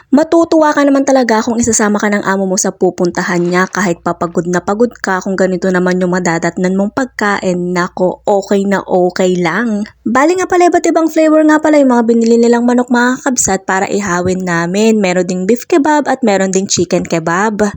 Matutuwa ka naman talaga kung isasama ka ng amo mo sa pupuntahan niya kahit papagod na pagod ka. Kung ganito naman yung madadatnan mong pagkain, nako, okay na okay lang. Bali nga pala, iba't ibang flavor nga pala yung mga binili nilang manok mga kabsat para ihawin namin. Meron ding beef kebab at meron ding chicken kebab.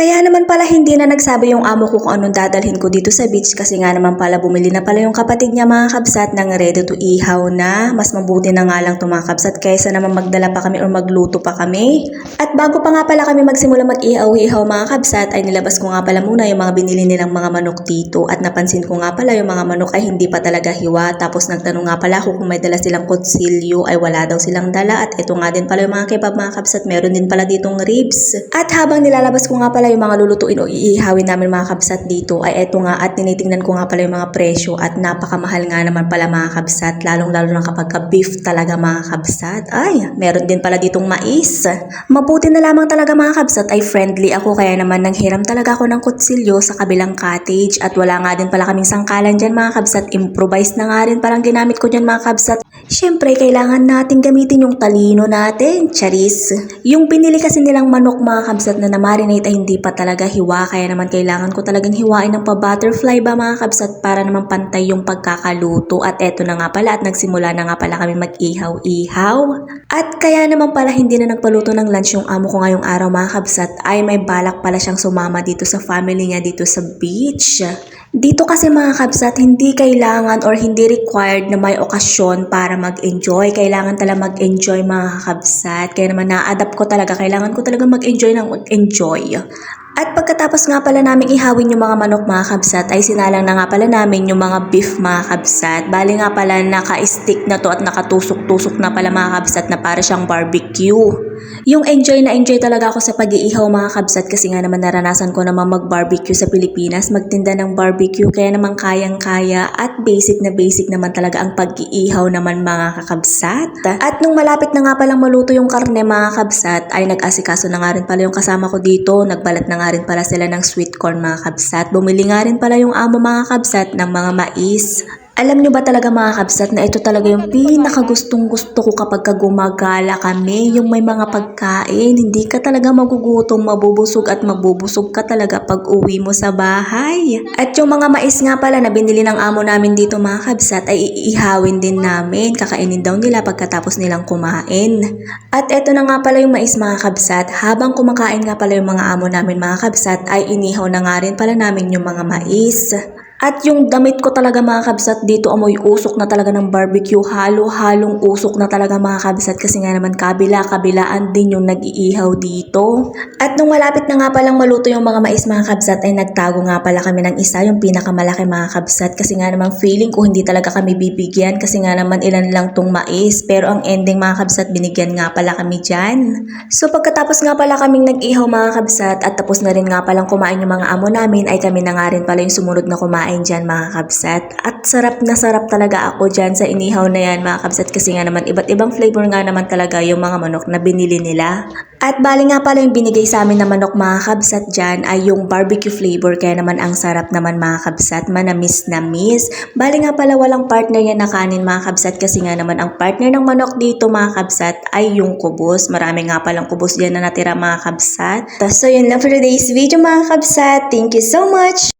Kaya naman pala hindi na nagsabi yung amo ko kung anong dadalhin ko dito sa beach kasi nga naman pala bumili na pala yung kapatid niya mga kabsat ng ready to ihaw na. Mas mabuti na nga lang ito mga kabsat kaysa naman magdala pa kami o magluto pa kami. At bago pa nga pala kami magsimula mag-ihaw-ihaw mga kabsat ay nilabas ko nga pala muna yung mga binili nilang mga manok dito at napansin ko nga pala yung mga manok ay hindi pa talaga hiwa. Tapos nagtanong nga pala ako kung may dala silang kutsilyo ay wala daw silang dala at ito nga din pala yung mga kebab mga kabsat, meron din pala ditong ribs. At habang nilalabas ko nga pala yung mga lulutuin o iihawin namin mga kabsat dito ay eto nga at tinitingnan ko nga pala yung mga presyo at napakamahal nga naman pala mga kabsat, lalong lalo na kapag beef talaga mga kabsat. Ay, meron din pala ditong mais. Mabuti na lamang talaga mga kabsat ay friendly ako kaya naman nanghiram talaga ako ng kutsilyo sa kabilang cottage at wala nga din pala kaming sangkalan dyan mga kabsat, improvise na nga rin parang ginamit ko dyan mga kabsat. Siyempre kailangan natin gamitin yung talino natin, charis. Yung pinili kasi nilang manok mga kabsat na na-marinate ay hindi pa talaga hiwa kaya naman kailangan ko talagang hiwain ng pa-butterfly ba mga kabsat para naman pantay yung pagkakaluto at eto na nga pala at nagsimula na nga pala kami mag-ihaw-ihaw. At kaya naman pala hindi na nagpaluto ng lunch yung amo ko ngayong araw mga kabsat ay may balak pala siyang sumama dito sa family niya dito sa beach. Dito kasi mga kabsat, hindi kailangan or hindi required na may okasyon para mag-enjoy. Kailangan talaga mag-enjoy mga kabsat. Kaya naman na-adapt ko talaga, kailangan ko talaga mag-enjoy ng mag-enjoy. At pagkatapos nga pala namin ihawin yung mga manok mga kabsat ay sinalang na nga pala namin yung mga beef mga kabsat. Bali nga pala naka-stick na to at nakatusok-tusok na pala mga kabsat na para siyang barbecue. Yung enjoy na enjoy talaga ako sa pag-iihaw mga kabsat kasi nga naman naranasan ko naman mag-barbecue sa Pilipinas, magtinda ng barbecue kaya naman kayang-kaya at basic naman talaga ang pag-iihaw naman mga kakabsat. At nung malapit na nga palang maluto yung karne mga kabsat ay nag-asikaso na nga rin pala yung kasama ko dito, nagbalat na nga rin pala sila ng sweet corn mga kabsat. Bumili nga rin pala yung amo mga kabsat ng mga mais. Alam nyo ba talaga mga kabsat na ito talaga yung pinakagustong gusto ko kapag gumagala kami, yung may mga pagkain, hindi ka talaga magugutom, mabubusog at mabubusog ka talaga pag uwi mo sa bahay. At yung mga mais nga pala na binili ng amo namin dito mga kabsat ay iihawin din namin, kakainin daw nila pagkatapos nilang kumain. At eto na nga pala yung mais mga kabsat, habang kumakain nga pala yung mga amo namin mga kabsat ay inihaw na nga rin pala namin yung mga mais. At yung damit ko talaga mga kabsat dito amoy usok na talaga ng barbecue, halo-halong usok na talaga mga kabsat kasi nga naman kabila-kabilaan din yung nag-iihaw dito. At nung malapit na nga palang maluto yung mga mais mga kabsat ay nagtago nga pala kami ng isa, yung pinakamalaki mga kabsat kasi nga naman feeling ko hindi talaga kami bibigyan kasi nga naman ilan lang tong mais pero ang ending mga kabsat binigyan nga pala kami dyan. So pagkatapos nga pala kaming nag-ihaw mga kabsat at tapos na rin nga palang kumain yung mga amo namin ay kami na nga rin pala yung sumunod na kumain dyan mga kabsat. At sarap na sarap talaga ako dyan sa inihaw na yan mga kabsat kasi nga naman iba't ibang flavor nga naman talaga yung mga manok na binili nila. At bali nga pala yung binigay sa amin na manok mga kabsat dyan ay yung barbecue flavor kaya naman ang sarap naman mga kabsat, manamis na miss. Bali nga pala walang partner yan na kanin mga kabsat kasi nga naman ang partner ng manok dito mga kabsat ay yung kubos. Marami nga palang kubos dyan na natira mga kabsat. So yun lang for today's video mga kabsat. Thank you so much!